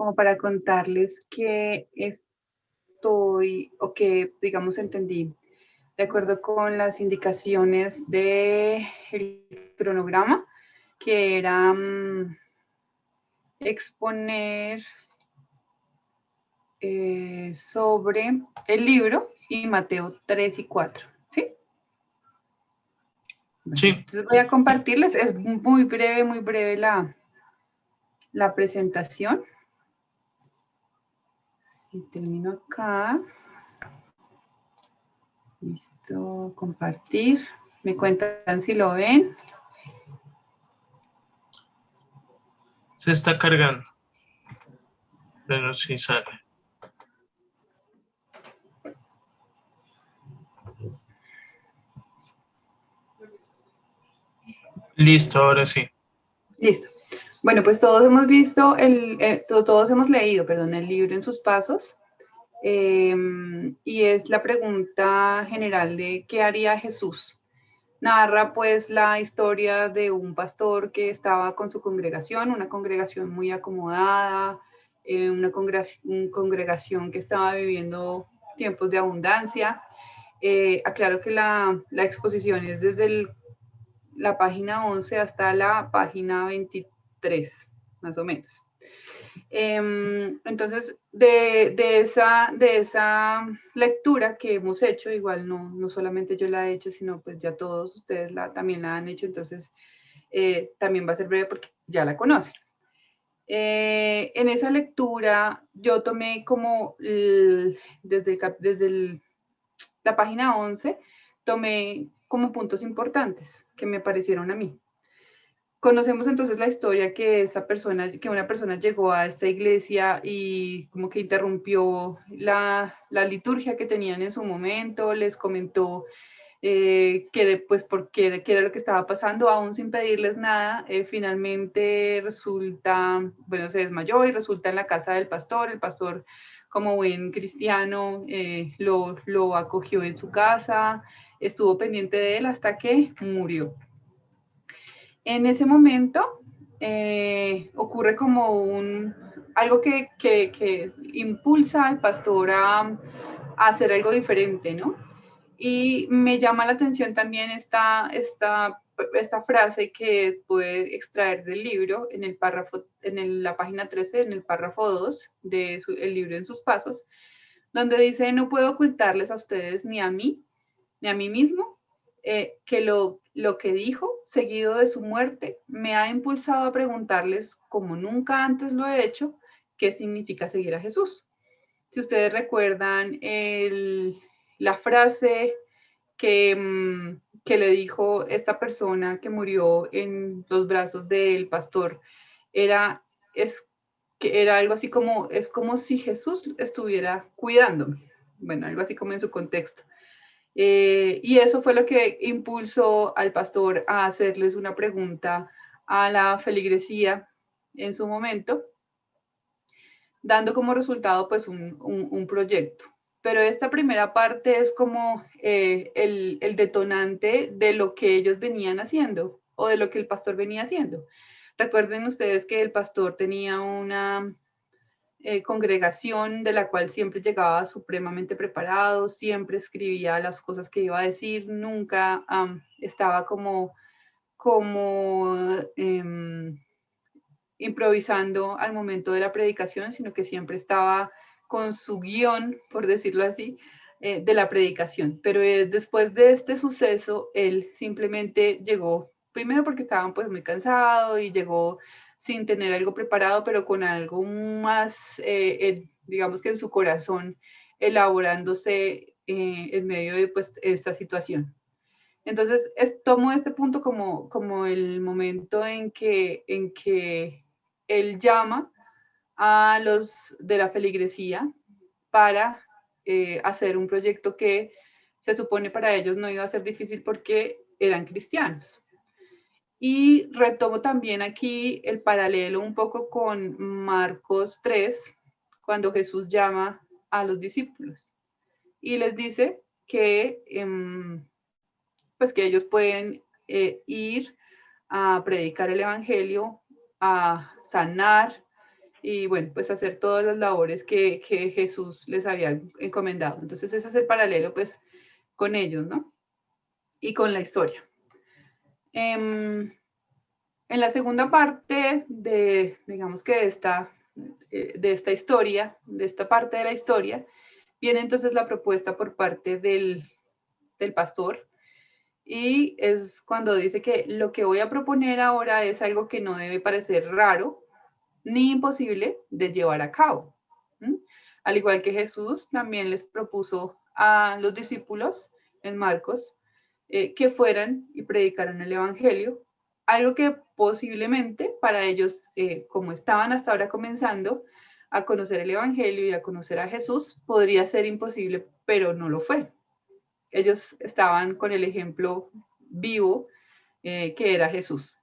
como para contarles que estoy, o que, digamos, entendí, de acuerdo con las indicaciones del cronograma, que era exponer sobre el libro y Mateo 3 y 4, ¿sí? Sí. Entonces voy a compartirles, es muy breve la presentación. Si termino acá. Listo, compartir. Me cuentan si lo ven. Se está cargando. Bueno, sí sale. Listo, ahora sí. Listo. Bueno, pues todos hemos visto, todos hemos leído, perdón, el libro en sus pasos. Y es la pregunta general de ¿qué haría Jesús? Narra pues la historia de un pastor que estaba con su congregación, una congregación muy acomodada, una congregación que estaba viviendo tiempos de abundancia. Aclaro que la exposición es desde la página 11 hasta la página 23, más o menos. Entonces, de esa lectura que hemos hecho, igual no solamente yo la he hecho, sino pues ya todos ustedes también la han hecho, entonces también va a ser breve porque ya la conocen. En esa lectura yo tomé como desde la página 11, tomé como puntos importantes que me parecieron a mí. Conocemos entonces la historia que una persona llegó a esta iglesia y como que interrumpió la liturgia que tenían en su momento, les comentó pues qué era lo que estaba pasando, aún sin pedirles nada. Finalmente se desmayó y resulta en la casa del pastor. El pastor, como buen cristiano, lo acogió en su casa, estuvo pendiente de él hasta que murió. En ese momento ocurre como algo que impulsa al pastor a hacer algo diferente, ¿no? Y me llama la atención también esta frase que pude extraer del libro en el párrafo, la página 13, en el párrafo 2 del libro En sus pasos, donde dice: no puedo ocultarles a ustedes ni a mí mismo, que lo que dijo, seguido de su muerte, me ha impulsado a preguntarles, como nunca antes lo he hecho, qué significa seguir a Jesús. Si ustedes recuerdan la frase que le dijo esta persona que murió en los brazos del pastor, era algo así como: es como si Jesús estuviera cuidándome. Bueno, algo así como en su contexto. Y eso fue lo que impulsó al pastor a hacerles una pregunta a la feligresía en su momento, dando como resultado pues un proyecto. Pero esta primera parte es como el detonante de lo que ellos venían haciendo o de lo que el pastor venía haciendo. Recuerden ustedes que el pastor tenía una congregación de la cual siempre llegaba supremamente preparado, siempre escribía las cosas que iba a decir, nunca estaba como improvisando al momento de la predicación, sino que siempre estaba con su guión, por decirlo así, de la predicación. Pero después de este suceso, él simplemente llegó, primero porque estaban pues muy cansados y llegó sin tener algo preparado, pero con algo más, digamos que en su corazón, elaborándose en medio de pues esta situación. Entonces, tomo este punto como el momento en que él llama a los de la feligresía para hacer un proyecto que se supone para ellos no iba a ser difícil porque eran cristianos. Y retomo también aquí el paralelo un poco con Marcos 3, cuando Jesús llama a los discípulos y les dice que, pues que ellos pueden ir a predicar el evangelio, a sanar y bueno, pues hacer todas las labores que Jesús les había encomendado. Entonces ese es el paralelo pues con ellos, ¿no? Y con la historia. En la segunda parte de, digamos que de esta historia, de esta parte de la historia, viene entonces la propuesta por parte del pastor, y es cuando dice que lo que voy a proponer ahora es algo que no debe parecer raro ni imposible de llevar a cabo. ¿Mm? Al igual que Jesús también les propuso a los discípulos en Marcos que fueran y predicaran el Evangelio, algo que posiblemente para ellos, como estaban hasta ahora comenzando a conocer el Evangelio y a conocer a Jesús, podría ser imposible, pero no lo fue. Ellos estaban con el ejemplo vivo que era Jesús.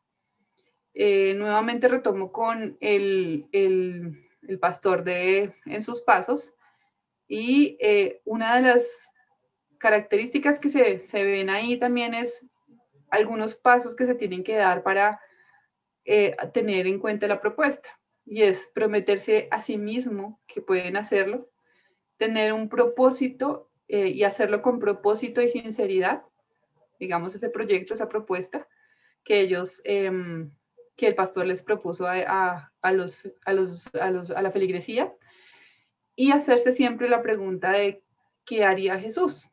Nuevamente retomo con el pastor en sus pasos, y una de las características que se ven ahí también es algunos pasos que se tienen que dar para tener en cuenta la propuesta, y es prometerse a sí mismo que pueden hacerlo, tener un propósito y hacerlo con propósito y sinceridad, digamos, ese proyecto, esa propuesta que ellos, que el pastor les propuso a la feligresía, y hacerse siempre la pregunta de ¿qué haría Jesús?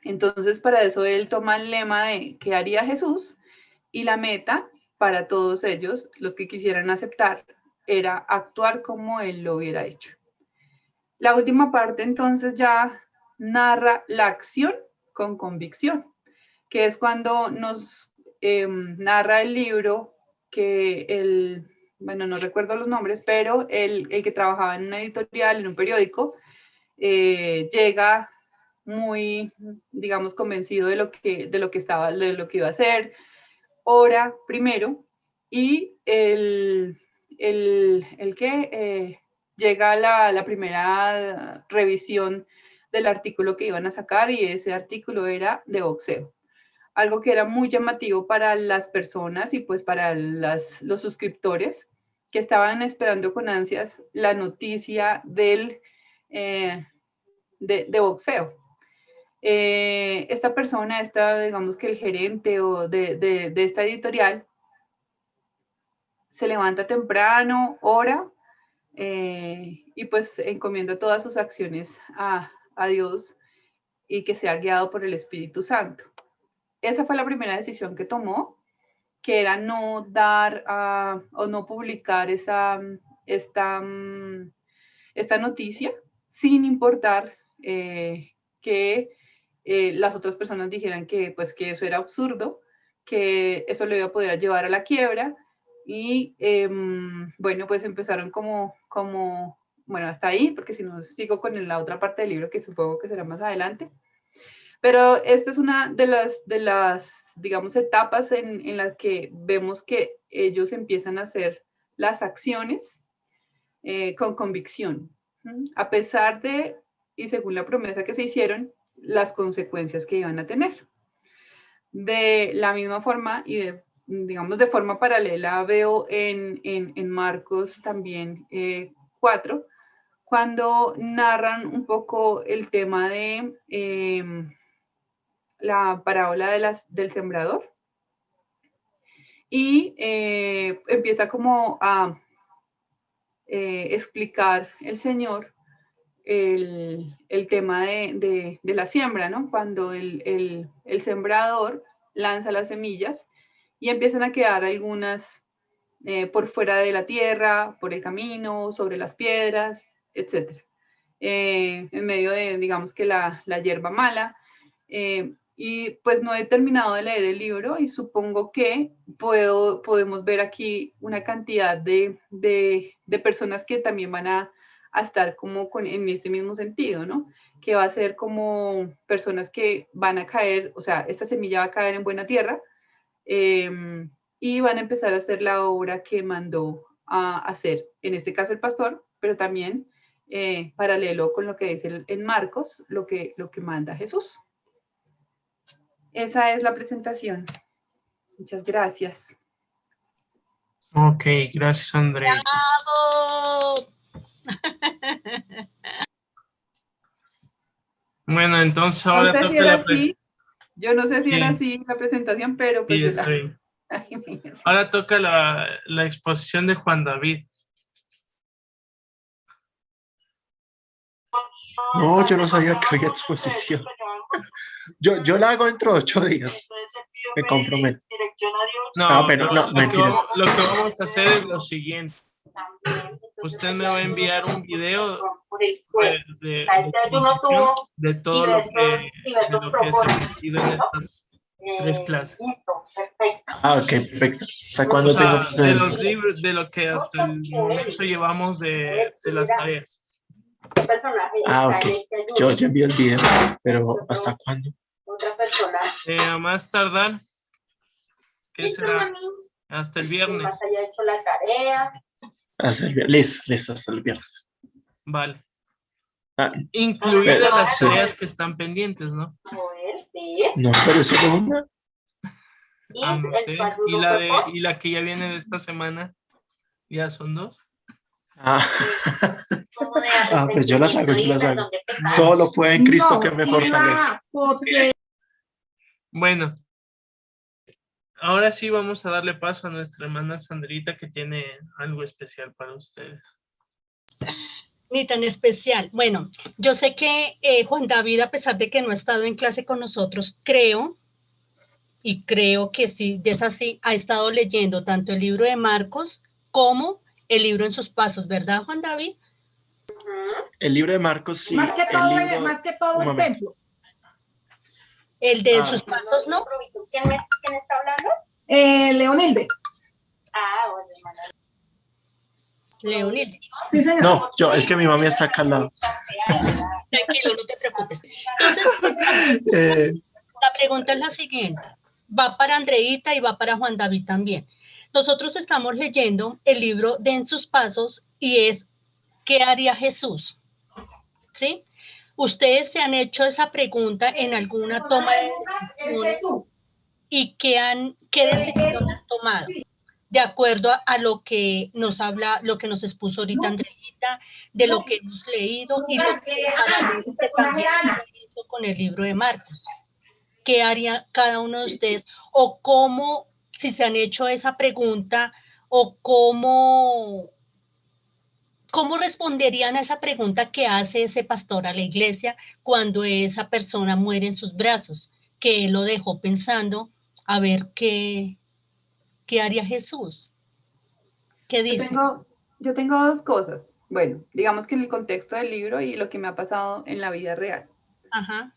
Entonces, para eso él toma el lema de ¿qué haría Jesús? Y la meta para todos ellos, los que quisieran aceptar, era actuar como él lo hubiera hecho. La última parte entonces ya narra la acción con convicción, que es cuando nos narra el libro que bueno, no recuerdo los nombres, pero el que trabajaba en una editorial, en un periódico, llega muy, digamos, convencido de lo que iba a hacer, ora primero, y el que llega la primera revisión del artículo que iban a sacar, y ese artículo era de boxeo. Algo que era muy llamativo para las personas y pues para los suscriptores que estaban esperando con ansias la noticia de boxeo. Esta persona, digamos que el gerente o de esta editorial, se levanta temprano, ora, y pues encomienda todas sus acciones a Dios, y que sea guiado por el Espíritu Santo. Esa fue la primera decisión que tomó, que era no dar o no publicar esta noticia, sin importar que las otras personas dijeran que, pues, que eso era absurdo, que eso le iba a poder llevar a la quiebra. Y bueno, pues empezaron bueno, hasta ahí, porque si no sigo con la otra parte del libro, que supongo que será más adelante. Pero esta es una de las digamos, etapas en las que vemos que ellos empiezan a hacer las acciones con convicción, a pesar de, y según la promesa que se hicieron, las consecuencias que iban a tener. De la misma forma y digamos de forma paralela, veo en Marcos también 4, cuando narran un poco el tema de la parábola del sembrador, y empieza como a explicar el Señor el tema de la siembra, ¿no? Cuando el sembrador lanza las semillas y empiezan a quedar algunas por fuera de la tierra, por el camino, sobre las piedras, etc. En medio de, digamos, que la hierba mala. Y pues no he terminado de leer el libro, y supongo que podemos ver aquí una cantidad de personas que también van a estar como en este mismo sentido, ¿no? Que va a ser como personas que van a caer, o sea, esta semilla va a caer en buena tierra, y van a empezar a hacer la obra que mandó a hacer, en este caso el pastor, pero también paralelo con lo que dice en Marcos, lo que manda Jesús. Esa es la presentación. Muchas gracias. Ok, gracias, André. ¡Bravo! Bueno, entonces No ahora sé si toca era la así, yo no sé si era sí, así la presentación, pero pues sí, yo está la... bien. Ay, me hice. Ahora toca la exposición de Juan David. No, yo no sabía que había exposición. Yo la hago dentro de 8 días. Me comprometo. No, Pero no, mentiras. lo que vamos a hacer es lo siguiente. Usted me va a enviar un video de exposición de todo lo que se ha aprendido en estas 3 clases. Ah, ok, perfecto. O sea, O cuando tengo... sea, de los libros, de lo que hasta el momento llevamos de las tareas. Ah, ok. Yo envío el video, pero ¿hasta cuándo? A más tardar, ¿qué será? Hasta el viernes. Hasta el viernes. Listo, hasta el viernes. Vale. Ah, Incluidas las sí. tareas que están pendientes, ¿no? No, pero eso no es una. Ah, no sé. Y la que ya viene de esta semana, ya son 2. Ah. Ah, pues yo las hago. Bueno. Todo lo puede en Cristo que me fortalece. Bueno, ahora sí vamos a darle paso a nuestra hermana Sandrita, que tiene algo especial para ustedes. Ni tan especial. Bueno, yo sé que Juan David, a pesar de que no ha estado en clase con nosotros, creo que sí, es así, ha estado leyendo tanto el libro de Marcos como el libro en sus pasos, ¿verdad, Juan David? El libro de Marcos, sí. Más que todo el templo. El de sus pasos, ¿no? ¿Quién está hablando? Leonilde. Bueno, hermana. Leonel. Sí, señor. No, es que mi mami está acá al lado. Tranquilo, no te preocupes. Entonces, la pregunta es la siguiente. Va para Andreita y va para Juan David también. Nosotros estamos leyendo el libro de En sus pasos y es ¿qué haría Jesús? ¿Sí? Ustedes se han hecho esa pregunta en alguna toma de decisiones y qué decisión han tomado de acuerdo a lo que nos habla, lo que nos expuso ahorita Andreita, de lo que hemos leído y lo que también hizo con el libro de Marcos. ¿Qué haría cada uno de ustedes? O cómo, si se han hecho esa pregunta, o cómo responderían a esa pregunta que hace ese pastor a la iglesia cuando esa persona muere en sus brazos, que él lo dejó pensando a ver qué haría Jesús. ¿Qué dice? Yo tengo 2 cosas. Bueno, digamos que en el contexto del libro y lo que me ha pasado en la vida real. Ajá.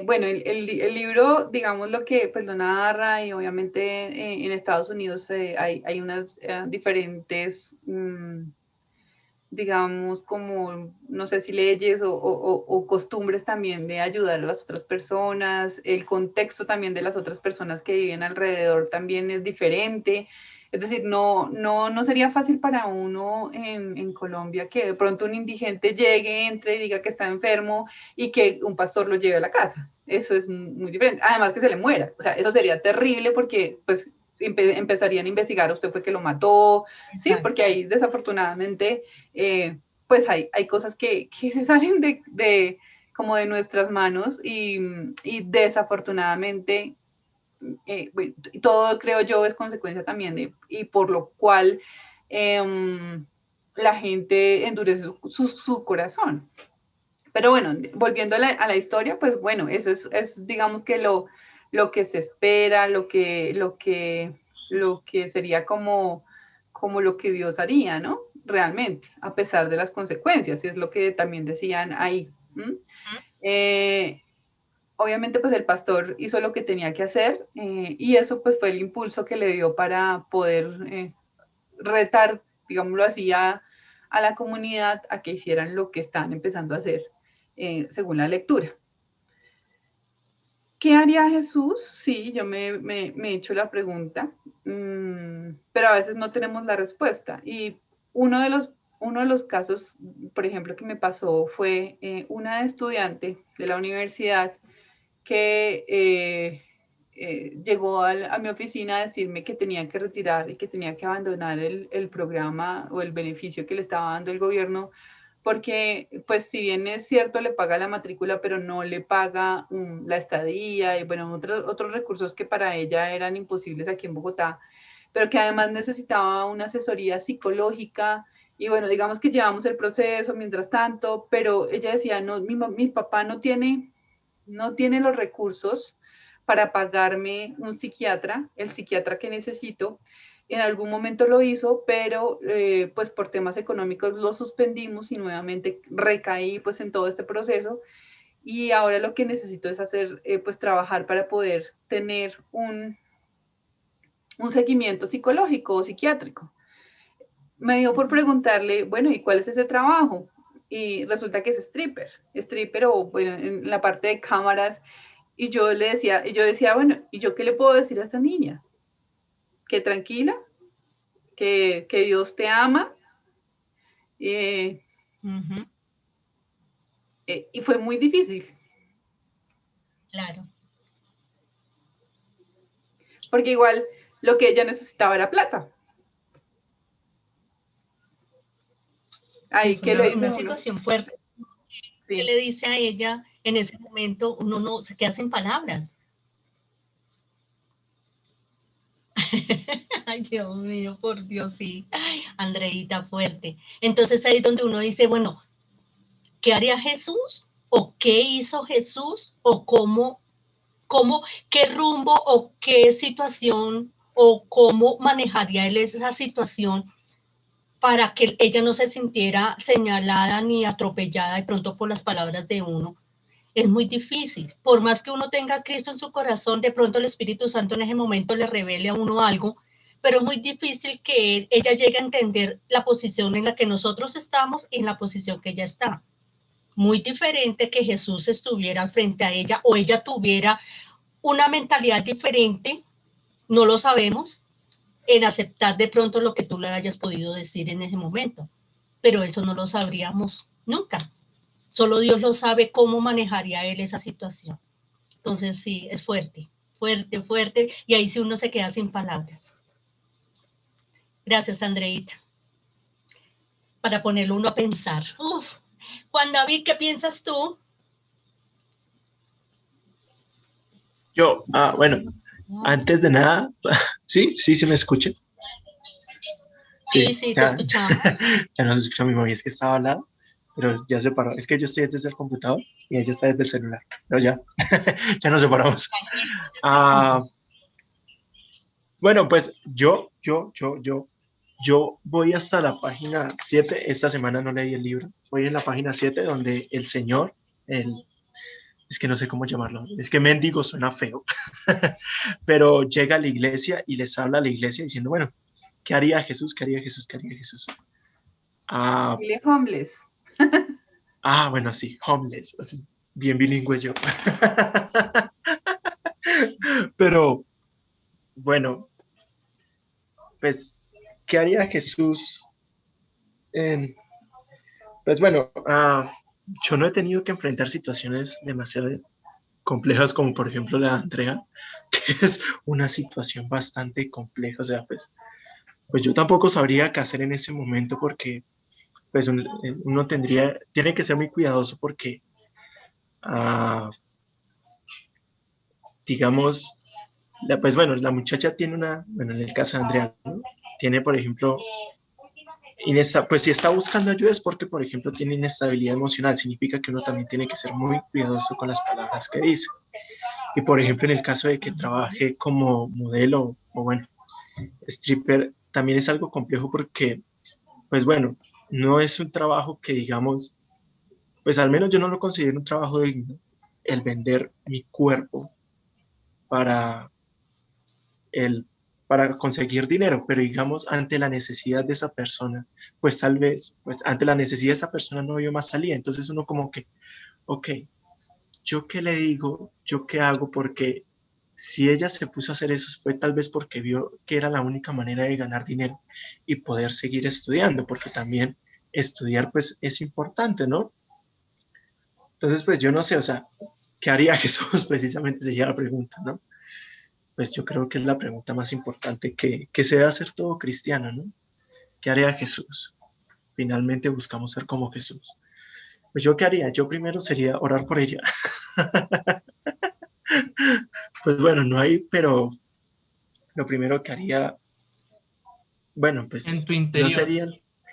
Bueno, el libro, digamos, lo que pues lo narra y obviamente en Estados Unidos hay unas diferentes, digamos, como, no sé si leyes o costumbres también de ayudar a las otras personas, el contexto también de las otras personas que viven alrededor también es diferente. Es decir, no sería fácil para uno en Colombia que de pronto un indigente llegue, entre y diga que está enfermo y que un pastor lo lleve a la casa. Eso es muy diferente. Además que se le muera. O sea, eso sería terrible porque pues empezarían a investigar, usted fue que lo mató, exacto. Sí, porque ahí desafortunadamente pues hay cosas que se salen como de nuestras manos y desafortunadamente bueno, todo creo yo es consecuencia también y por lo cual la gente endurece su corazón. Pero bueno, volviendo a la historia, pues bueno, eso es digamos que lo que se espera, lo que sería como lo que Dios haría, ¿no? Realmente, a pesar de las consecuencias, es lo que también decían ahí. Obviamente, pues el pastor hizo lo que tenía que hacer y eso pues fue el impulso que le dio para poder retar, digámoslo así, a la comunidad a que hicieran lo que están empezando a hacer según la lectura. ¿Qué haría Jesús? Sí, yo me he hecho la pregunta, pero a veces no tenemos la respuesta. Y uno de los casos, por ejemplo, que me pasó fue una estudiante de la universidad que llegó a mi oficina a decirme que tenía que retirar y que tenía que abandonar el programa o el beneficio que le estaba dando el gobierno, porque pues si bien es cierto le paga la matrícula, pero no le paga la estadía y bueno, otros recursos que para ella eran imposibles aquí en Bogotá, pero que además necesitaba una asesoría psicológica. Y bueno, digamos que llevamos el proceso mientras tanto, pero ella decía, no, mi papá no tiene los recursos para pagarme un psiquiatra, el psiquiatra que necesito. En algún momento lo hizo, pero pues por temas económicos lo suspendimos y nuevamente recaí pues en todo este proceso. Y ahora lo que necesito es hacer, pues trabajar para poder tener un seguimiento psicológico o psiquiátrico. Me dio por preguntarle, bueno, ¿y cuál es ese trabajo? Y resulta que es stripper o bueno, en la parte de cámaras. Y yo decía, bueno, ¿y yo qué le puedo decir a esta niña? Que tranquila, que Dios te ama. Y fue muy difícil. Claro. Porque igual lo que ella necesitaba era plata. Ahí sí, que una situación fuerte. Sí. ¿Qué le dice a ella en ese momento? Uno no se queda sin palabras. Ay, Dios mío, por Dios, sí. Ay, Andreita, fuerte. Entonces ahí es donde uno dice, bueno, ¿qué haría Jesús? ¿O qué hizo Jesús? ¿O qué rumbo o qué situación o cómo manejaría él esa situación para que ella no se sintiera señalada ni atropellada de pronto por las palabras de uno? Es muy difícil. Por más que uno tenga a Cristo en su corazón, de pronto el Espíritu Santo en ese momento le revele a uno algo, pero es muy difícil que ella llegue a entender la posición en la que nosotros estamos y en la posición que ella está. Muy diferente que Jesús estuviera frente a ella o ella tuviera una mentalidad diferente, no lo sabemos, en aceptar de pronto lo que tú le hayas podido decir en ese momento, pero eso no lo sabríamos nunca. Solo Dios lo sabe cómo manejaría él esa situación. Entonces sí, es fuerte, fuerte, fuerte, y ahí sí uno se queda sin palabras. Gracias, Andreita. Para ponerlo uno a pensar. Uf. Juan David, ¿qué piensas tú? Yo, bueno, antes de nada, ¿sí se me escucha? Sí, te escuchamos. Ya no se escucha mi mami, es que estaba al lado, pero ya se paró. Es que yo estoy desde el computador y ella está desde el celular, pero ya, ya nos separamos. Bueno, pues yo voy hasta la página 7. Esta semana no leí el libro. Voy en la página 7 donde el Señor, es que no sé cómo llamarlo, es que mendigo suena feo, pero llega a la iglesia y les habla a la iglesia diciendo, bueno, ¿qué haría Jesús? ¿Qué haría Jesús? ¿Qué haría Jesús? Homeless. Bueno, sí, homeless, así, bien bilingüe yo. Pero, bueno, pues, ¿qué haría Jesús? Pues bueno, yo no he tenido que enfrentar situaciones demasiado complejas como por ejemplo la entrega, que es una situación bastante compleja. O sea, pues yo tampoco sabría qué hacer en ese momento porque pues uno tiene que ser muy cuidadoso porque, digamos, pues bueno, la muchacha tiene bueno, en el caso de Andrea, ¿no? Tiene, por ejemplo, pues si está buscando ayuda es porque, por ejemplo, tiene inestabilidad emocional. Significa que uno también tiene que ser muy cuidadoso con las palabras que dice. Y, por ejemplo, en el caso de que trabaje como modelo o, bueno, stripper, también es algo complejo porque, pues bueno, no es un trabajo que, digamos, pues al menos yo no lo considero un trabajo digno, el vender mi cuerpo para conseguir dinero, pero digamos, ante la necesidad de esa persona, pues tal vez, pues ante la necesidad de esa persona no vio más salida. Entonces uno como que, ok, ¿yo qué le digo? ¿Yo qué hago? Porque si ella se puso a hacer eso fue tal vez porque vio que era la única manera de ganar dinero y poder seguir estudiando, porque también estudiar pues es importante, ¿no? Entonces pues yo no sé, o sea, ¿qué haría Jesús? Precisamente sería la pregunta, ¿no? pues yo creo que es la pregunta más importante que se debe hacer todo cristiano, ¿no? ¿Qué haría Jesús? Finalmente buscamos ser como Jesús. Pues yo, ¿qué haría? Yo primero sería orar por ella. Pues bueno, no hay, pero lo primero que haría, bueno, pues En tu no interior. sería...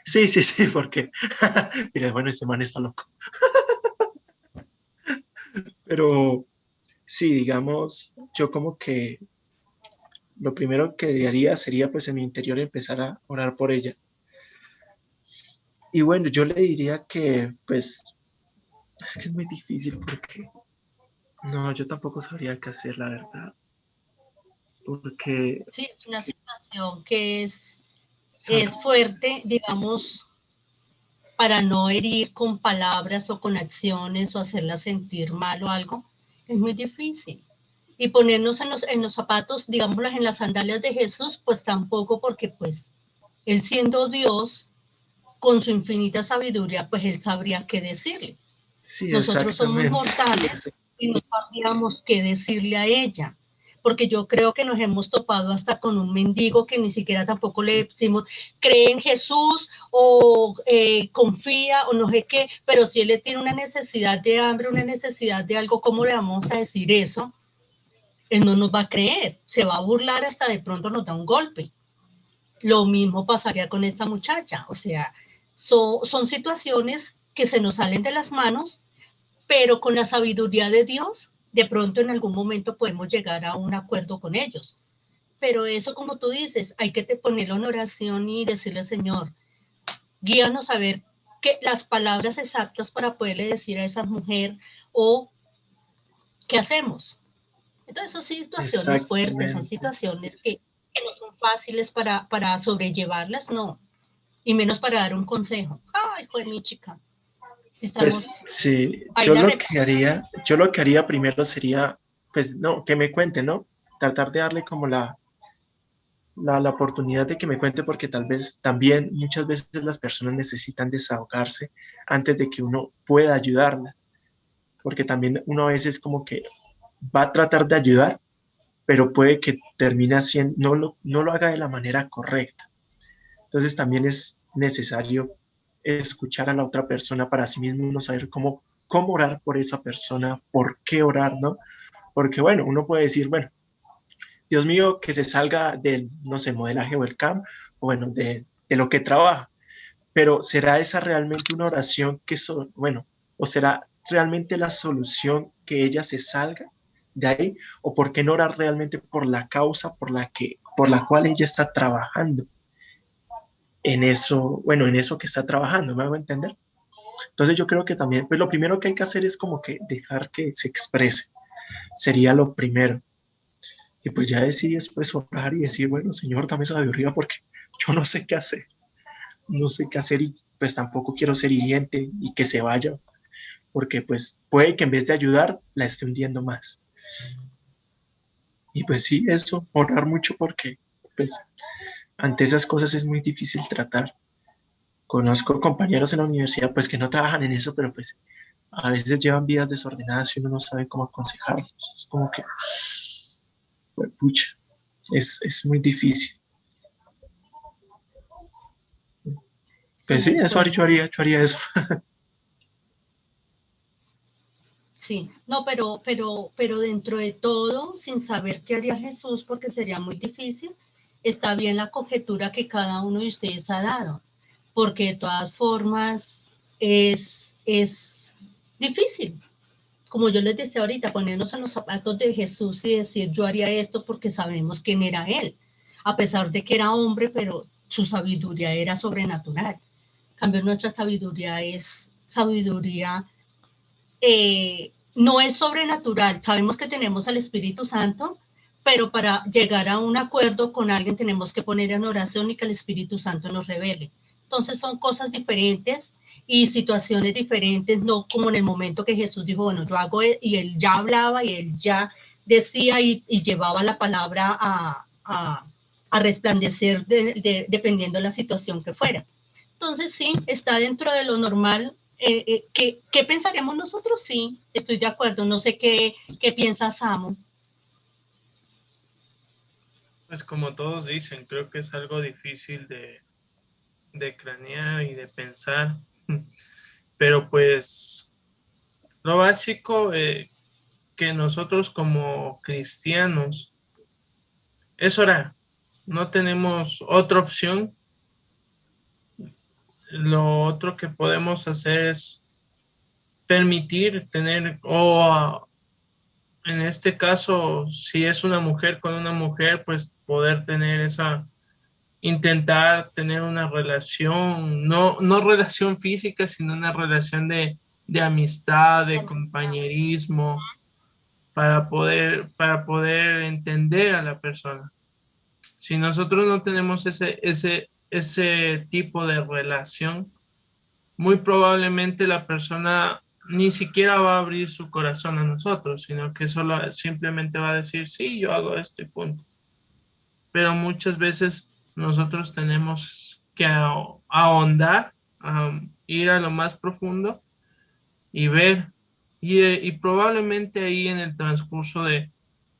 Sí, sí, sí, porque dirás, bueno, este man está loco. Pero sí, digamos, yo como que lo primero que haría sería pues en mi interior empezar a orar por ella. Y bueno, yo le diría que pues es que es muy difícil porque no, yo tampoco sabría qué hacer, la verdad. Porque Sí, es una situación que es son, fuerte, digamos, para no herir con palabras o con acciones o hacerla sentir mal o algo, es muy difícil. Y ponernos en los zapatos, digámoslo, en las sandalias de Jesús, pues tampoco, porque pues él siendo Dios, con su infinita sabiduría, pues él sabría qué decirle. sí, Nosotros somos exactamente. mortales y no sabríamos qué decirle a ella, porque yo creo que nos hemos topado hasta con un mendigo que ni siquiera tampoco le decimos, cree en Jesús o confía o no sé qué, pero si él tiene una necesidad de hambre, una necesidad de algo, ¿cómo le vamos a decir eso? Él no nos va a creer, se va a burlar, hasta de pronto nos da un golpe. Lo mismo pasaría con esta muchacha, o sea, son situaciones que se nos salen de las manos, pero con la sabiduría de Dios, de pronto en algún momento podemos llegar a un acuerdo con ellos. Pero eso, como tú dices, hay que ponerlo en oración y decirle, Señor, guíanos a ver las palabras exactas para poderle decir a esa mujer o qué hacemos. Entonces son situaciones fuertes, son Exactamente. situaciones que no son fáciles para sobrellevarlas, no, y menos para dar un consejo. Ay, fue mi chica. Si estamos, Pues sí, ahí la recuerdo. yo lo que haría primero sería, pues no, que me cuente, ¿no? Tratar de darle como la oportunidad de que me cuente, porque tal vez también muchas veces las personas necesitan desahogarse antes de que uno pueda ayudarlas, porque también uno a veces como que va a tratar de ayudar, pero puede que termine haciendo, no lo haga de la manera correcta. Entonces también es necesario escuchar a la otra persona para sí mismo uno saber cómo orar por esa persona, por qué orar, ¿no? Porque bueno, uno puede decir, bueno, Dios mío, que se salga del, no sé, modelaje o el CAM, o bueno, de lo que trabaja, pero ¿será esa realmente una oración bueno, o será realmente la solución que ella se salga de ahí? ¿O por qué no orar realmente por la causa por la cual ella está trabajando en eso, bueno, en eso que está trabajando? ¿Me hago entender? Entonces yo creo que también, pues lo primero que hay que hacer es como que dejar que se exprese, sería lo primero. Y pues ya decidí después orar y decir, bueno, Señor, dame sabiduría porque yo no sé qué hacer, no sé qué hacer y pues tampoco quiero ser hiriente y que se vaya, porque pues puede que en vez de ayudar la esté hundiendo más. Y pues sí, eso, orar mucho porque pues ante esas cosas es muy difícil tratar. Conozco compañeros en la universidad pues que no trabajan en eso, pero pues a veces llevan vidas desordenadas y uno no sabe cómo aconsejarlos. Es como que, pues, pucha, es muy difícil. Sí, Pues sí, muy eso fuerte. yo haría eso. Sí, no, pero dentro de todo, sin saber qué haría Jesús, porque sería muy difícil, está bien la conjetura que cada uno de ustedes ha dado, porque de todas formas es difícil. Como yo les decía ahorita, ponernos en los zapatos de Jesús y decir, yo haría esto porque sabemos quién era Él, a pesar de que era hombre, pero su sabiduría era sobrenatural. En cambio, nuestra sabiduría es sabiduría, no es sobrenatural. Sabemos que tenemos al Espíritu Santo, pero para llegar a un acuerdo con alguien tenemos que poner en oración y que el Espíritu Santo nos revele. Entonces son cosas diferentes y situaciones diferentes, no como en el momento que Jesús dijo, bueno, yo hago, y él ya hablaba y él ya decía y llevaba la palabra a resplandecer dependiendo de la situación que fuera. Entonces sí, está dentro de lo normal. ¿Qué pensaremos nosotros? Sí, estoy de acuerdo. No sé qué piensa Samu. Pues como todos dicen, creo que es algo difícil de cranear y de pensar, pero pues lo básico que nosotros como cristianos es orar. No tenemos otra opción. Lo otro que podemos hacer es permitir tener, en este caso, si es una mujer con una mujer, pues poder tener intentar tener una relación, no relación física, sino una relación de amistad, de compañerismo, para poder entender a la persona. Si nosotros no tenemos ese tipo de relación, muy probablemente la persona ni siquiera va a abrir su corazón a nosotros, sino que solo simplemente va a decir, sí, yo hago esto y punto. Pero muchas veces nosotros tenemos que ahondar, ir a lo más profundo y ver. Y probablemente ahí en el transcurso de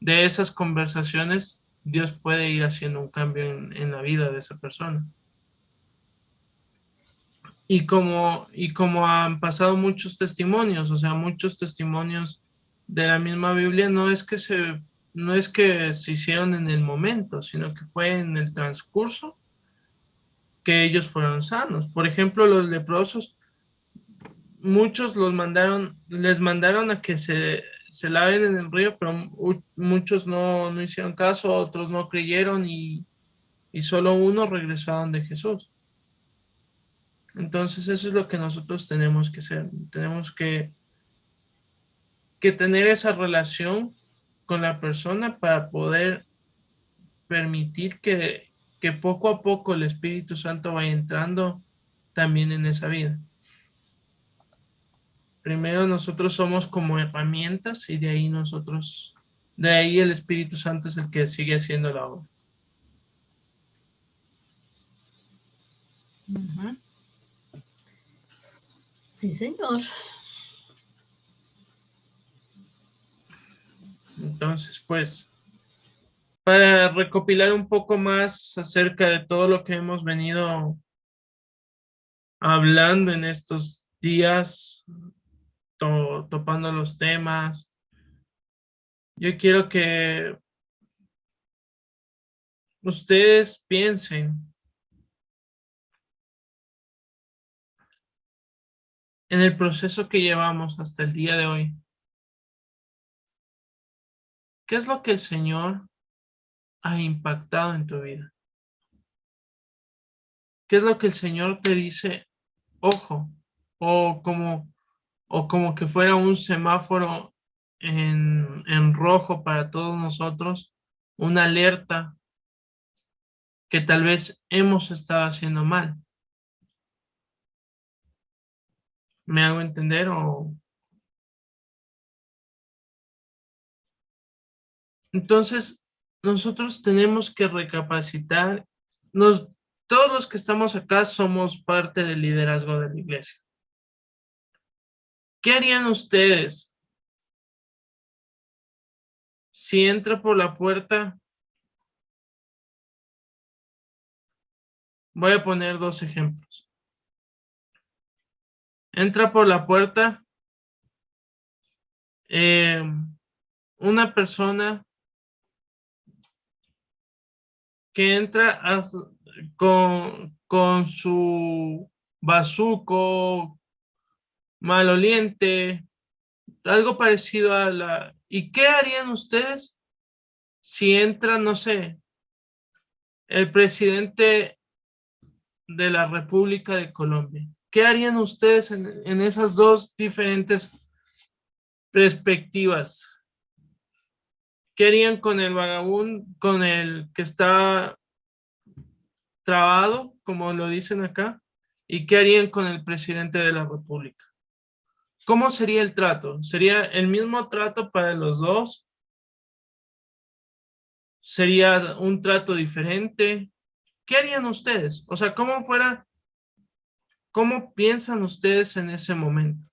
esas conversaciones, Dios puede ir haciendo un cambio en la vida de esa persona. Y como han pasado muchos testimonios, o sea, muchos testimonios de la misma Biblia, no es que se hicieron en el momento, sino que fue en el transcurso que ellos fueron sanos. Por ejemplo, los leprosos, muchos les mandaron a que se laven en el río, pero muchos no hicieron caso, otros no creyeron y solo uno regresó a donde Jesús. Entonces eso es lo que nosotros tenemos que hacer. Tenemos que tener esa relación con la persona para poder permitir que poco a poco el Espíritu Santo vaya entrando también en esa vida. Primero nosotros somos como herramientas y de ahí el Espíritu Santo es el que sigue haciendo la obra. Ujú. Sí, señor. Entonces, pues, para recopilar un poco más acerca de todo lo que hemos venido hablando en estos días, topando los temas, yo quiero que ustedes piensen en el proceso que llevamos hasta el día de hoy. ¿Qué es lo que el Señor ha impactado en tu vida? ¿Qué es lo que el Señor te dice? Ojo, o como, o como que fuera un semáforo en rojo para todos nosotros, una alerta que tal vez hemos estado haciendo mal. ¿Me hago entender? Entonces, nosotros tenemos que recapacitar. Nos, todos los que estamos acá somos parte del liderazgo de la iglesia. ¿Qué harían ustedes si entra por la puerta? Voy a poner dos ejemplos. Entra por la puerta eh, una persona que entra con su bazuco maloliente, algo parecido a la... ¿Y qué harían ustedes si entra, no sé, el presidente de la República de Colombia? ¿Qué harían ustedes en esas dos diferentes perspectivas? ¿Qué harían con el vagabundo, con el que está trabado, como lo dicen acá? ¿Y qué harían con el presidente de la República? ¿Cómo sería el trato? ¿Sería el mismo trato para los dos? ¿Sería un trato diferente? ¿Qué harían ustedes? O sea, ¿cómo piensan ustedes en ese momento?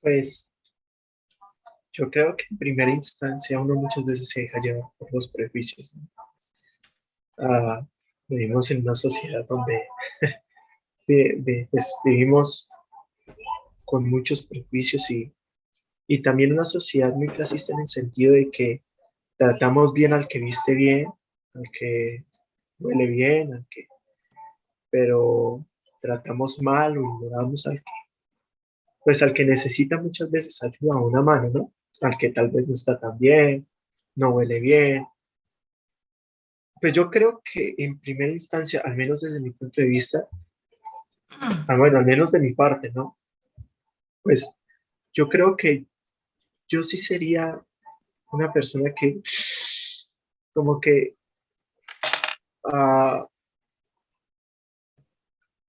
Pues Yo creo que en primera instancia uno muchas veces se deja llevar por los prejuicios, ¿no? Vivimos en una sociedad donde pues, vivimos con muchos prejuicios y también una sociedad muy clasista en el sentido de que tratamos bien al que viste bien, al que huele bien, pero tratamos mal o ignoramos pues al que necesita muchas veces ayuda, una mano, ¿no? Al que tal vez no está tan bien, no huele bien. Pues yo creo que en primera instancia, al menos desde mi punto de vista, bueno, al menos de mi parte, ¿no? Pues yo creo que yo sí sería una persona que como que, ah,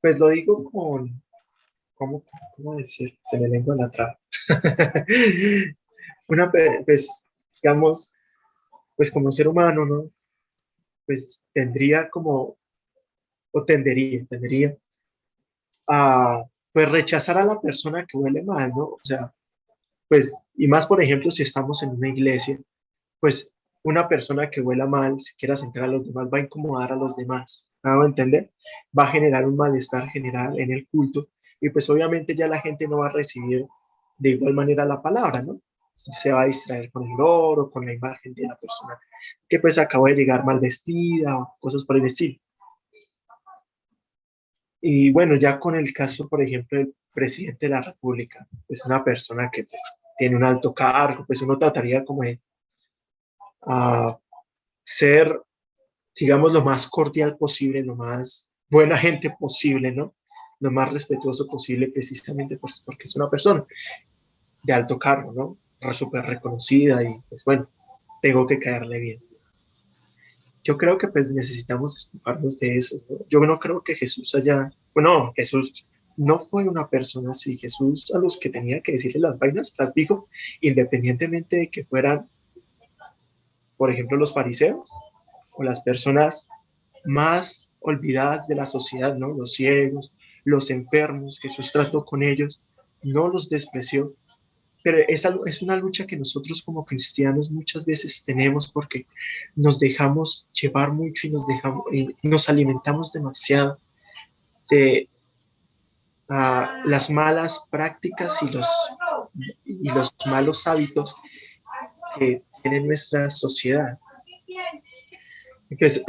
pues lo digo ¿cómo decir? Se me lengua la traba. Pues, digamos, pues como ser humano, ¿no? Pues tendría como, o tendería a, pues rechazar a la persona que huele mal, ¿no? O sea, pues, y más por ejemplo, si estamos en una iglesia, pues una persona que huela mal, si quiera sentar a los demás, va a incomodar a los demás, ¿me hago entender? Va a generar un malestar general en el culto y pues obviamente ya la gente no va a recibir de igual manera la palabra, ¿no? Se va a distraer con el oro, con la imagen de la persona que pues acabó de llegar mal vestida o cosas por el estilo. Y bueno, ya con el caso, por ejemplo, del presidente de la República, pues una persona que pues, tiene un alto cargo, pues uno trataría como de ser, digamos, lo más cordial posible, lo más buena gente posible, ¿no? Lo más respetuoso posible, precisamente pues, porque es una persona de alto cargo, ¿no? Súper reconocida y pues bueno, tengo que caerle bien. Yo creo que pues necesitamos despojarnos de eso, ¿no? Yo no creo que Jesús bueno, Jesús no fue una persona así. Jesús a los que tenía que decirle las vainas, las dijo, independientemente de que fueran, por ejemplo, los fariseos o las personas más olvidadas de la sociedad, ¿no? Los ciegos, los enfermos, Jesús trató con ellos, no los despreció, pero es una lucha que nosotros como cristianos muchas veces tenemos porque nos dejamos llevar mucho y nos alimentamos demasiado de las malas prácticas y los malos hábitos que tiene nuestra sociedad. Pues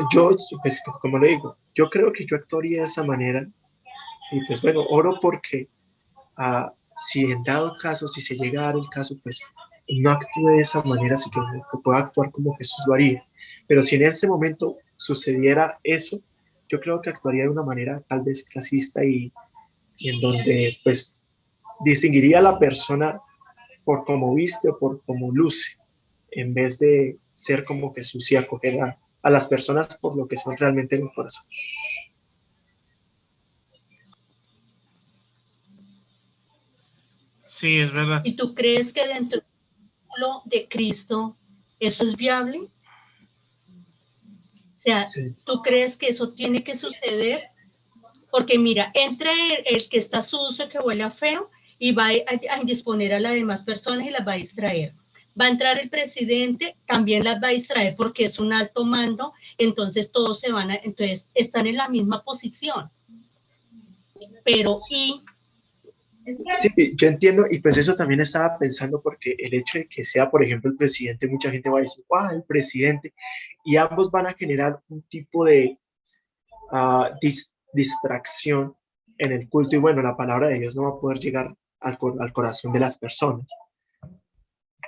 pues como le digo, yo creo que yo actuaría de esa manera y pues bueno, oro porque si en dado caso, si se llega a dar el caso, pues no actúe de esa manera, así que pueda actuar como Jesús lo haría. Pero si en ese momento sucediera eso, yo creo que actuaría de una manera tal vez clasista y en donde pues distinguiría a la persona por cómo viste o por cómo luce, en vez de ser como Jesús y acoger a las personas por lo que son realmente en el corazón. Sí, es verdad. ¿Y tú crees que dentro del pueblo de Cristo eso es viable? O sea, Sí. ¿tú crees que eso tiene que suceder? Porque mira, entra el que está sucio, que huele a feo, y va a indisponer a las demás personas y las va a distraer. Va a entrar el presidente, también las va a distraer porque es un alto mando, entonces todos entonces están en la misma posición. Pero Sí, yo entiendo, y pues eso también estaba pensando porque el hecho de que sea, por ejemplo, el presidente, mucha gente va a decir, ¡wow, el presidente! Y ambos van a generar un tipo de distracción en el culto y bueno, la palabra de Dios no va a poder llegar al corazón de las personas.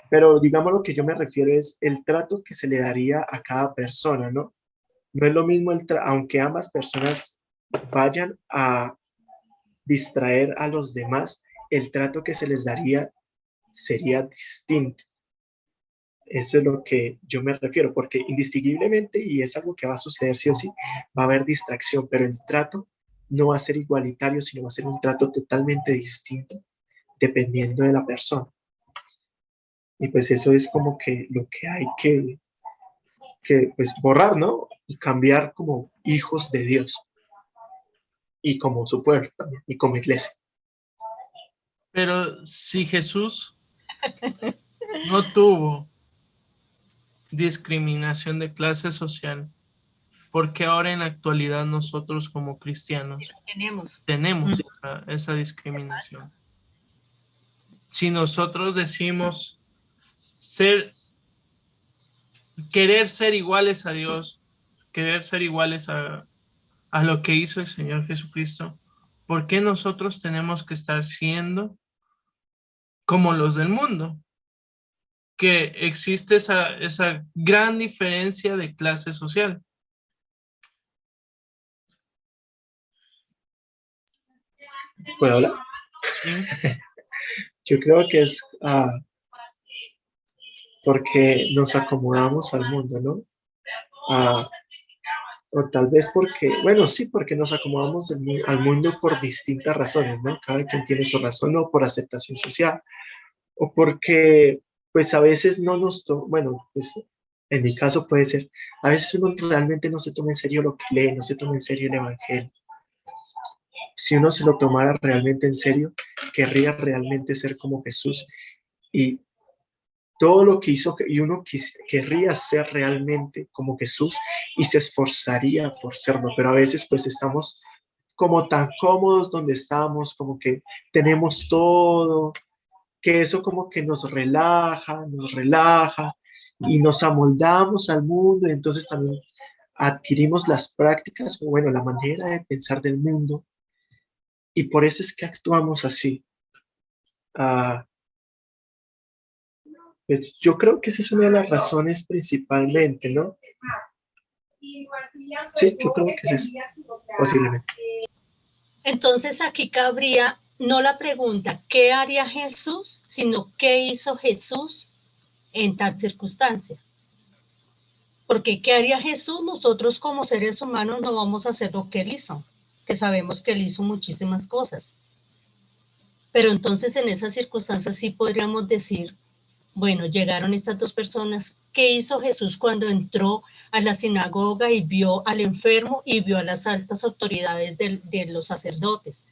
Pero digamos lo que yo me refiero es el trato que se le daría a cada persona, ¿no? No es lo mismo, aunque ambas personas vayan a distraer a los demás, el trato que se les daría sería distinto. Eso es lo que yo me refiero, porque indistinguiblemente, y es algo que va a suceder sí o sí, va a haber distracción, pero el trato no va a ser igualitario, sino va a ser un trato totalmente distinto, dependiendo de la persona. Y pues eso es como que lo que hay que pues borrar, ¿no? Y cambiar como hijos de Dios, y como su pueblo también, y como iglesia. Pero si Jesús no tuvo discriminación de clase social, porque ahora en la actualidad nosotros como cristianos tenemos esa discriminación. Si nosotros decimos querer ser iguales a Dios, querer ser iguales a lo que hizo el Señor Jesucristo, ¿por qué nosotros tenemos que estar siendo como los del mundo? Que existe esa gran diferencia de clase social. ¿Puedo hablar? Sí. Yo creo que es porque nos acomodamos al mundo, ¿no? O tal vez porque, bueno, sí, porque nos acomodamos al mundo por distintas razones, ¿no? Cada quien tiene su razón, o por aceptación social, o porque, pues a veces no bueno, pues en mi caso puede ser, a veces uno realmente no se toma en serio lo que lee, no se toma en serio el evangelio. Si uno se lo tomara realmente en serio, querría realmente ser como Jesús, y todo lo que hizo, y uno querría ser realmente como Jesús y se esforzaría por serlo, pero a veces pues estamos como tan cómodos donde estamos, como que tenemos todo, que eso como que nos relaja y nos amoldamos al mundo, y entonces también adquirimos las prácticas, o bueno, la manera de pensar del mundo, y por eso es que actuamos así. Pues yo creo que esa es una de las razones principalmente, ¿no? Sí, yo creo que ese es posiblemente. Entonces aquí cabría no la pregunta ¿qué haría Jesús?, sino ¿qué hizo Jesús en tal circunstancia? Porque ¿qué haría Jesús? Nosotros como seres humanos no vamos a hacer lo que Él hizo, que sabemos que Él hizo muchísimas cosas. Pero entonces en esas circunstancias sí podríamos decir, bueno, llegaron estas dos personas. ¿Qué hizo Jesús cuando entró a la sinagoga y vio al enfermo y vio a las altas autoridades de los sacerdotes?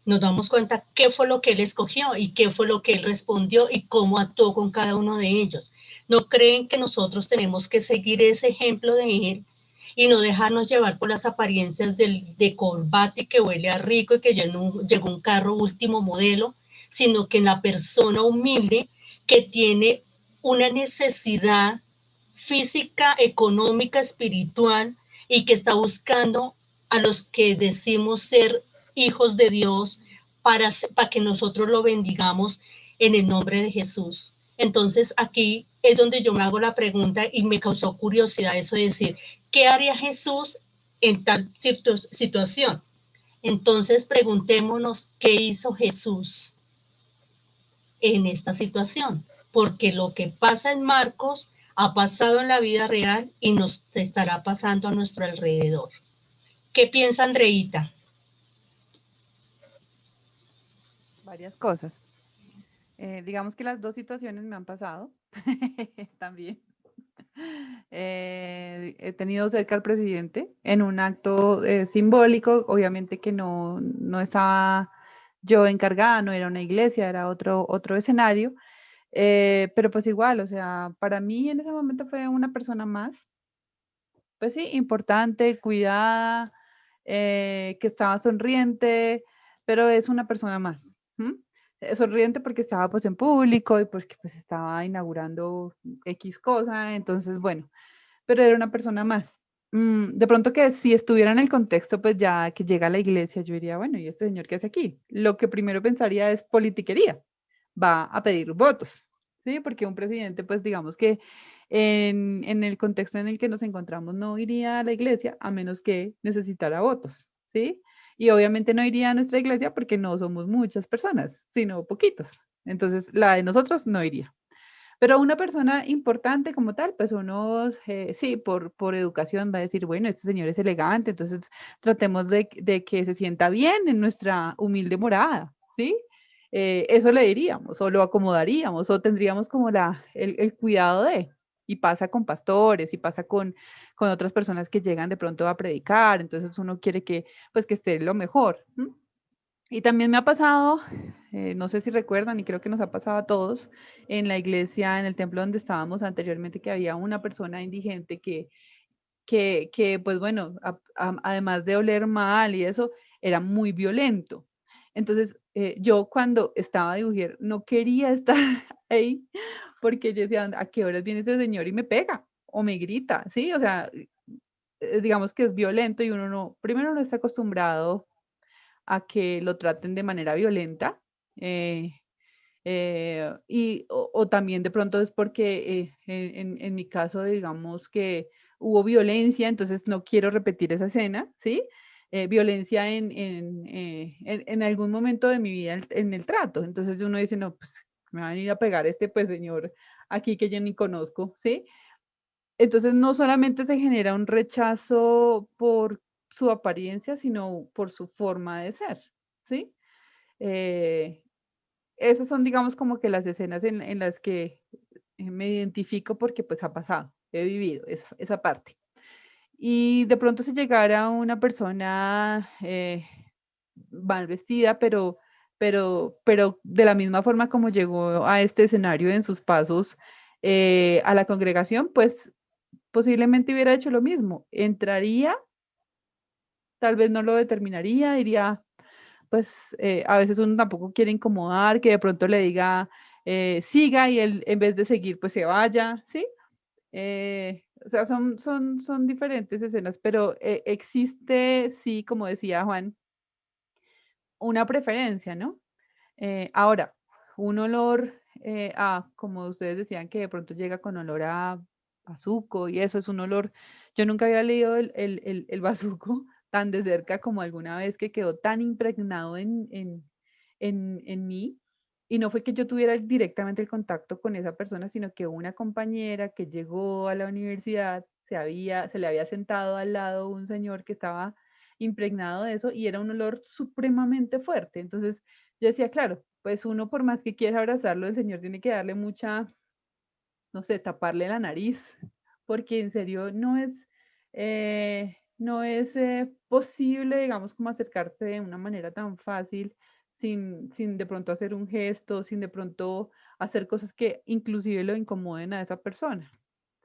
Nos damos cuenta qué fue lo que Él escogió y qué fue lo que Él respondió y cómo actuó con cada uno de ellos. ¿No creen que nosotros tenemos que seguir ese ejemplo de Él y no dejarnos llevar por las apariencias de corbata y que huele a rico y que llegó un carro último modelo, sino que en la persona humilde que tiene una necesidad física, económica, espiritual y que está buscando a los que decimos ser hijos de Dios para que nosotros lo bendigamos en el nombre de Jesús? Entonces aquí es donde yo me hago la pregunta y me causó curiosidad eso de decir, ¿qué haría Jesús en tal situación? Entonces preguntémonos qué hizo Jesús en esta situación, porque lo que pasa en Marcos ha pasado en la vida real y nos estará pasando a nuestro alrededor. ¿Qué piensa Andreita? Varias cosas. Digamos que las dos situaciones me han pasado también. He tenido cerca al presidente en un acto simbólico, obviamente que no estaba yo encargada, no era una iglesia, era otro escenario, pero pues igual, o sea, para mí en ese momento fue una persona más, pues sí, importante, cuidada, que estaba sonriente, pero es una persona más. Sonriente porque estaba pues en público y porque pues estaba inaugurando X cosa, entonces bueno, pero era una persona más. De pronto que si estuviera en el contexto, pues ya que llega a la iglesia, yo diría, bueno, ¿y este señor qué hace aquí? Lo que primero pensaría es politiquería, va a pedir votos, ¿sí? Porque un presidente, pues digamos que en el contexto en el que nos encontramos no iría a la iglesia a menos que necesitara votos, ¿sí? Y obviamente no iría a nuestra iglesia porque no somos muchas personas, sino poquitos. Entonces, la de nosotros no iría. Pero una persona importante como tal, pues uno, sí, por educación va a decir, bueno, este señor es elegante, entonces tratemos de que se sienta bien en nuestra humilde morada, ¿sí? Eso le diríamos, o lo acomodaríamos, o tendríamos como el cuidado de, y pasa con pastores, y pasa con otras personas que llegan de pronto a predicar, entonces uno quiere que, pues, que esté lo mejor. Y también me ha pasado, no sé si recuerdan, y creo que nos ha pasado a todos, en la iglesia, en el templo donde estábamos anteriormente, que había una persona indigente que pues bueno, además de oler mal y eso, era muy violento. Entonces, yo cuando estaba de ujier no quería estar ahí porque yo decía, ¿a qué horas viene ese señor y me pega o me grita? ¿Sí? O sea, digamos que es violento y uno no, primero no está acostumbrado a que lo traten de manera violenta. eh, o también de pronto es porque en mi caso, digamos que hubo violencia, entonces no quiero repetir esa escena, ¿sí? Violencia en algún momento de mi vida en el trato. Entonces uno dice, no, pues me van a ir a pegar este pues señor aquí que yo ni conozco, ¿sí? Entonces no solamente se genera un rechazo por su apariencia, sino por su forma de ser, ¿sí? Eh, Esas son, digamos, como que las escenas en las que me identifico porque pues ha pasado, he vivido esa parte. Y de pronto si llegara una persona mal vestida, pero de la misma forma como llegó a este escenario en sus pasos a la congregación, pues posiblemente hubiera hecho lo mismo. Entraría, tal vez no lo determinaría, diría, pues a veces uno tampoco quiere incomodar, que de pronto le diga siga y él en vez de seguir pues se vaya, ¿sí? O sea, son diferentes escenas, pero existe, sí, como decía Juan, una preferencia, ¿no? Ahora, un olor como ustedes decían, que de pronto llega con olor a bazuco y eso es un olor. Yo nunca había leído el bazuco tan de cerca como alguna vez que quedó tan impregnado en mí. Y no fue que yo tuviera directamente el contacto con esa persona, sino que una compañera que llegó a la universidad se le había sentado al lado un señor que estaba impregnado de eso y era un olor supremamente fuerte. Entonces, yo decía, claro, pues uno por más que quiera abrazarlo, el Señor tiene que darle mucha, no sé, taparle la nariz, porque en serio no es posible, digamos, como acercarte de una manera tan fácil, sin de pronto hacer un gesto, sin de pronto hacer cosas que inclusive lo incomoden a esa persona,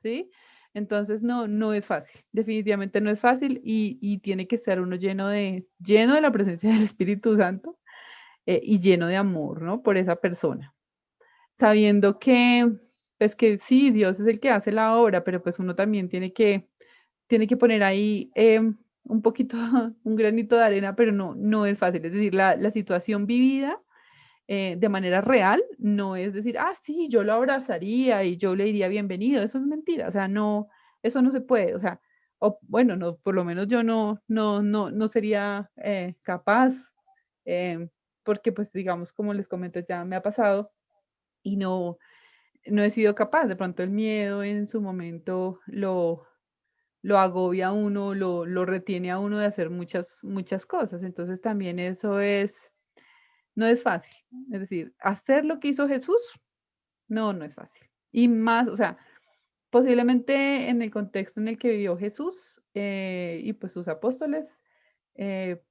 ¿sí? Entonces no es fácil, definitivamente no es fácil y tiene que estar uno lleno de la presencia del Espíritu Santo y lleno de amor, ¿no? Por esa persona. Sabiendo que, pues que sí, Dios es el que hace la obra, pero pues uno también tiene que poner ahí un poquito, un granito de arena, pero no es fácil. Es decir, la situación vivida de manera real no es decir, ah, sí, yo lo abrazaría y yo le diría bienvenido. Eso es mentira. O sea, no, eso no se puede. O sea, o bueno, no, por lo menos yo no sería capaz. eh, Porque pues digamos, como les comento, ya me ha pasado y no he sido capaz. De pronto el miedo en su momento lo agobia a uno, lo retiene a uno de hacer muchas cosas. Entonces también no es fácil. Es decir, hacer lo que hizo Jesús, no es fácil. Y más, o sea, posiblemente en el contexto en el que vivió Jesús y pues sus apóstoles,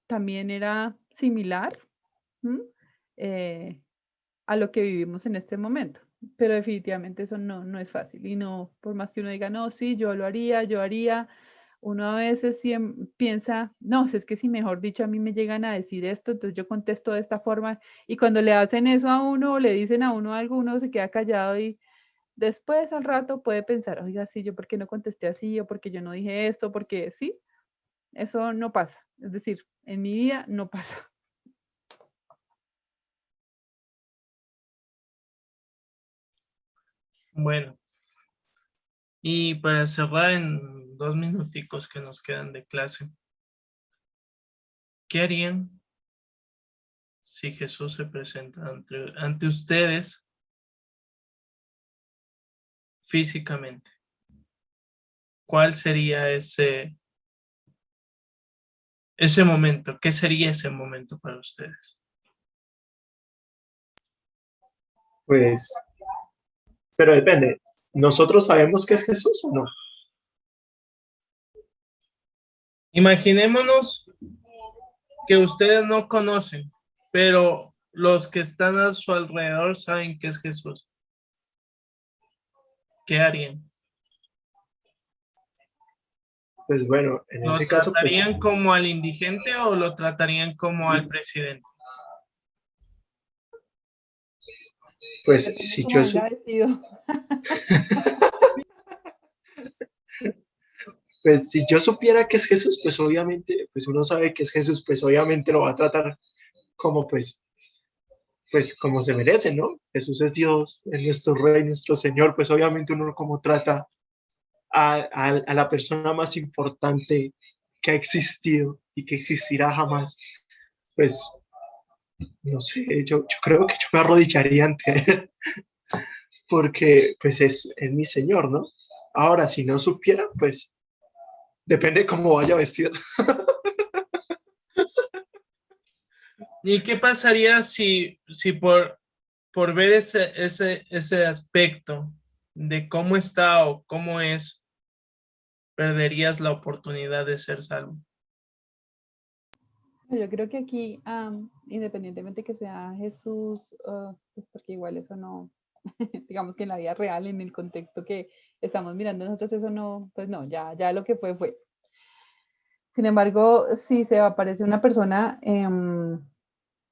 también era similar. ¿M? Eh, a lo que vivimos en este momento. Pero definitivamente eso no es fácil. Y no, por más que uno diga, no, sí, yo haría, uno a veces piensa, no, si es que si mejor dicho a mí me llegan a decir esto, entonces yo contesto de esta forma. Y cuando le hacen eso a uno o le dicen a uno algo, uno se queda callado y después al rato puede pensar, oiga, sí, yo por qué no contesté así o porque yo no dije esto, porque sí, eso no pasa. Es decir, en mi vida no pasa. Bueno, y para cerrar en 2 minuticos que nos quedan de clase, ¿qué harían si Jesús se presenta ante ustedes físicamente? ¿Cuál sería ese momento? ¿Qué sería ese momento para ustedes? Pues, pero depende. ¿Nosotros sabemos que es Jesús o no? Imaginémonos que ustedes no conocen, pero los que están a su alrededor saben que es Jesús. ¿Qué harían? Pues bueno, en ¿Lo ese caso, pues, tratarían como al indigente o lo tratarían como al presidente? pues Depende si cómo yo, venga vestido. pues si yo supiera que es Jesús, pues obviamente, pues uno sabe que es Jesús, pues obviamente lo va a tratar como pues como se merece, ¿no? Jesús es Dios, es nuestro Rey, nuestro Señor, pues obviamente uno como trata a la persona más importante que ha existido y que existirá jamás, pues no sé, yo creo que yo me arrodillaría ante él, porque pues es mi Señor, ¿no? Ahora, si no supiera, pues depende cómo vaya vestido. ¿Y qué pasaría si por ver ese aspecto de cómo está o cómo es, perderías la oportunidad de ser salvo? Yo creo que aquí, independientemente que sea Jesús, pues porque igual eso no, digamos que en la vida real, en el contexto que estamos mirando nosotros, eso no, pues no, ya lo que fue, fue. Sin embargo, si se aparece una persona,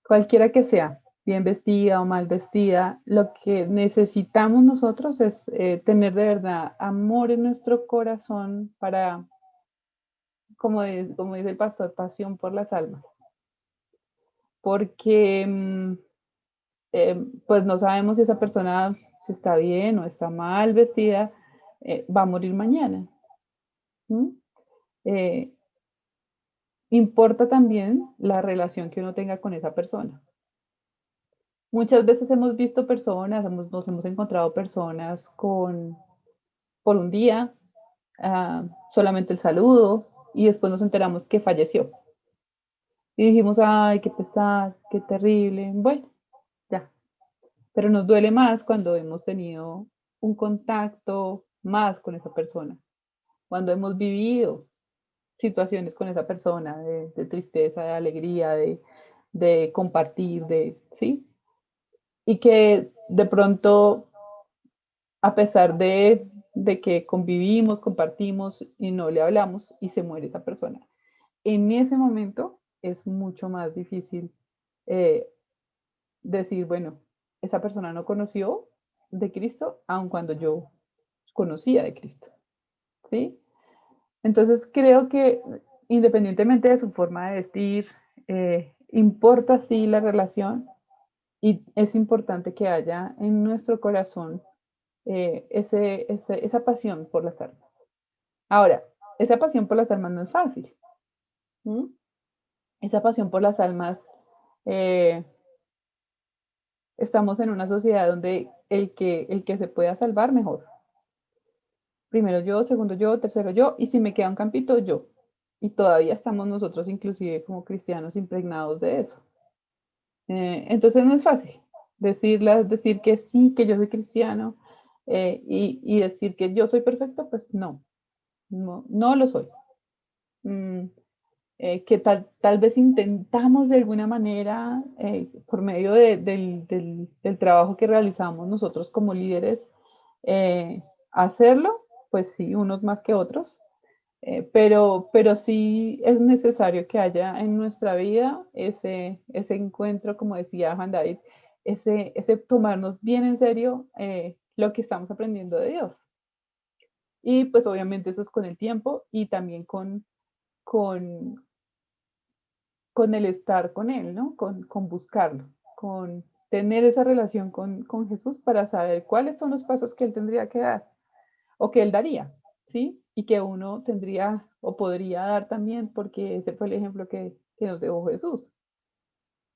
cualquiera que sea, bien vestida o mal vestida, lo que necesitamos nosotros es tener de verdad amor en nuestro corazón para, como dice el pastor, pasión por las almas. Porque pues no sabemos si esa persona, si está bien o está mal vestida, va a morir mañana. Eh, importa también la relación que uno tenga con esa persona. Muchas veces hemos visto personas, nos hemos encontrado personas por un día, solamente el saludo, y después nos enteramos que falleció. Y dijimos, ay, qué pesar, qué terrible. Bueno, ya. Pero nos duele más cuando hemos tenido un contacto más con esa persona, cuando hemos vivido situaciones con esa persona de tristeza, de alegría, de compartir, ¿sí? Y que de pronto, a pesar de que convivimos, compartimos y no le hablamos y se muere esa persona. En ese momento es mucho más difícil eh, decir, bueno, esa persona no conoció de Cristo, aun cuando yo conocía de Cristo, ¿sí? Entonces creo que independientemente de su forma de vestir, importa sí la relación y es importante que haya en nuestro corazón esa pasión por las almas. Ahora, esa pasión por las almas no es fácil. ¿Mm? Esa pasión por las almas, eh, estamos en una sociedad donde el que se pueda salvar, mejor. Primero yo, segundo yo, tercero yo, y si me queda un campito, yo. Y todavía estamos nosotros, inclusive como cristianos, impregnados de eso. Entonces no es fácil decir que sí, que yo soy cristiano, y decir que yo soy perfecto, pues no lo soy. Mm, que tal vez intentamos de alguna manera, por medio del trabajo que realizamos nosotros como líderes, hacerlo, pues sí, unos más que otros, pero sí es necesario que haya en nuestra vida ese encuentro, como decía Juan David, ese tomarnos bien en serio lo que estamos aprendiendo de Dios. Y pues obviamente eso es con el tiempo y también con, con el estar con Él, ¿no? Con buscarlo, con tener esa relación con Jesús para saber cuáles son los pasos que Él tendría que dar o que Él daría, ¿sí? Y que uno tendría o podría dar también, porque ese fue el ejemplo que nos dejó Jesús.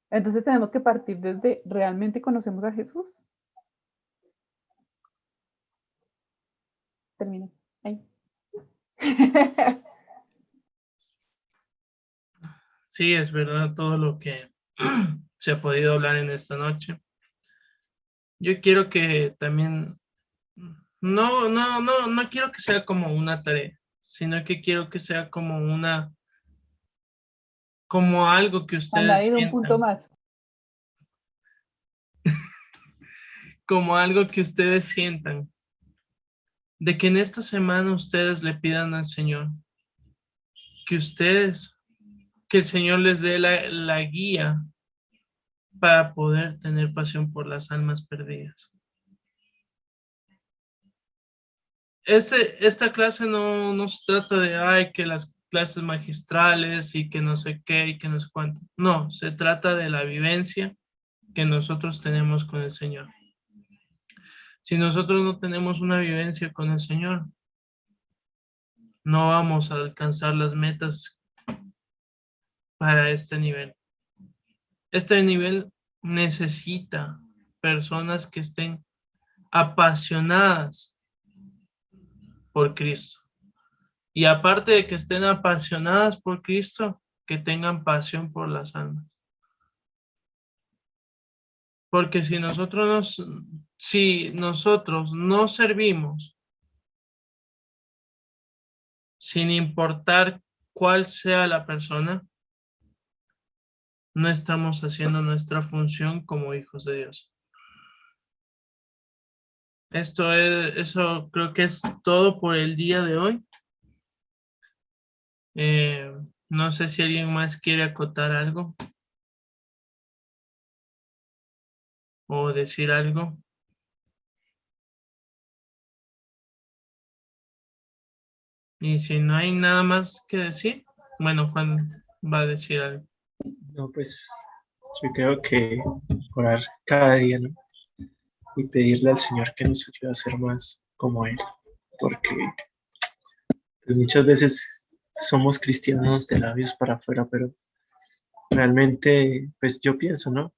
Entonces tenemos que partir desde, ¿realmente conocemos a Jesús? Termino. Ahí. Sí, es verdad todo lo que se ha podido hablar en esta noche. Yo quiero que también, no quiero que sea como una tarea, sino que quiero que sea como como algo que Han ustedes habido un punto sientan. más. como algo que ustedes sientan, de que en esta semana ustedes le pidan al Señor, que el Señor les dé la guía para poder tener pasión por las almas perdidas. Esta clase no se trata de, que las clases magistrales y que no sé qué y que no sé cuánto. No, se trata de la vivencia que nosotros tenemos con el Señor. Si nosotros no tenemos una vivencia con el Señor, no vamos a alcanzar las metas para este nivel. Este nivel necesita personas que estén apasionadas por Cristo. Y aparte de que estén apasionadas por Cristo, que tengan pasión por las almas. Porque si nosotros no servimos, sin importar cuál sea la persona, no estamos haciendo nuestra función como hijos de Dios. Eso creo que es todo por el día de hoy. No sé si alguien más quiere acotar algo o decir algo. Y si no hay nada más que decir, bueno, Juan va a decir algo. No, pues yo creo que orar cada día, ¿no? Y pedirle al Señor que nos ayude a ser más como Él, porque pues, muchas veces somos cristianos de labios para afuera, pero realmente, pues yo pienso, ¿no?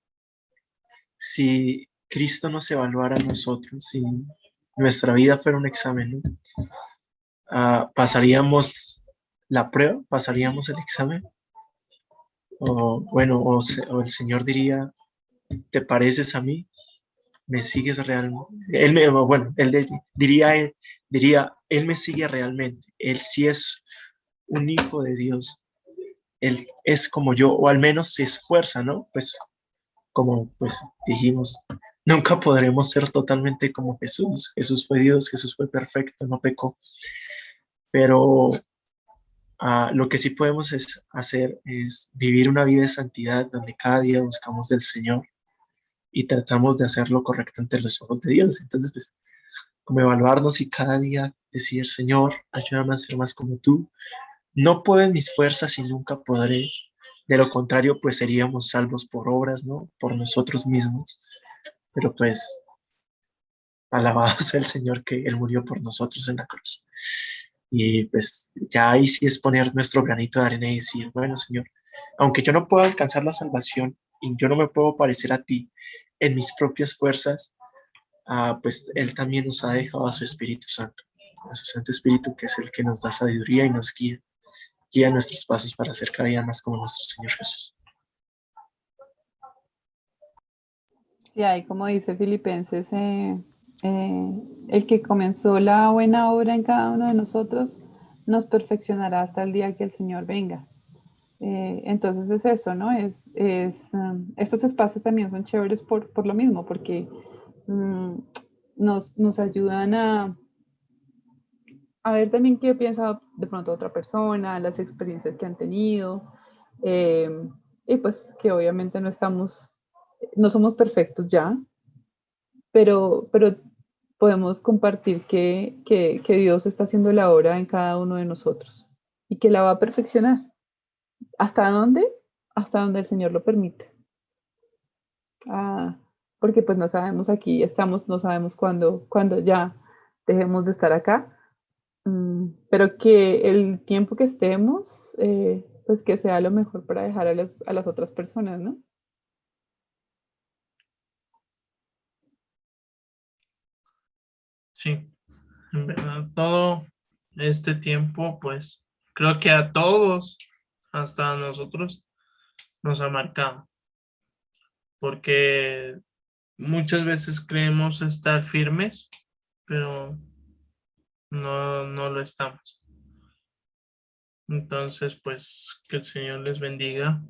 Si Cristo nos evaluara a nosotros, si nuestra vida fuera un examen, ¿no? ¿Pasaríamos la prueba? ¿Pasaríamos el examen? O bueno, o el Señor diría, ¿te pareces a mí? ¿Me sigues realmente? Diría, Él me sigue realmente. Él sí es un hijo de Dios. Él es como yo, o al menos se esfuerza, ¿no? Pues como pues dijimos, nunca podremos ser totalmente como Jesús. Jesús fue Dios, Jesús fue perfecto, no pecó. Pero lo que sí podemos hacer es vivir una vida de santidad donde cada día buscamos del Señor y tratamos de hacer lo correcto ante los ojos de Dios. Entonces, pues, como evaluarnos y cada día decir, Señor, ayúdame a ser más como tú. No puedo en mis fuerzas y nunca podré. De lo contrario, pues seríamos salvos por obras, ¿no? Por nosotros mismos. Pero pues, alabado sea el Señor que Él murió por nosotros en la cruz. Y pues ya ahí sí es poner nuestro granito de arena y decir, bueno, Señor, aunque yo no pueda alcanzar la salvación y yo no me puedo parecer a ti en mis propias fuerzas, pues Él también nos ha dejado a su Espíritu Santo, a su Santo Espíritu, que es el que nos da sabiduría y nos guía nuestros pasos para ser cada día más como nuestro Señor Jesús. Sí, hay como dice Filipenses, el que comenzó la buena obra en cada uno de nosotros nos perfeccionará hasta el día que el Señor venga. Entonces es eso, ¿no? Estos espacios también son chéveres por lo mismo, porque nos ayudan a ver también qué piensa de pronto otra persona, las experiencias que han tenido, y pues que obviamente no somos perfectos ya, pero podemos compartir que Dios está haciendo la obra en cada uno de nosotros y que la va a perfeccionar. ¿Hasta dónde? Hasta donde el Señor lo permite. Porque pues no sabemos aquí, no sabemos cuándo ya dejemos de estar acá, pero que el tiempo que estemos, pues que sea lo mejor para dejar a las otras personas, ¿no? Sí, en verdad, todo este tiempo, pues creo que a todos, hasta a nosotros, nos ha marcado. Porque muchas veces creemos estar firmes, pero no lo estamos. Entonces, pues, que el Señor les bendiga.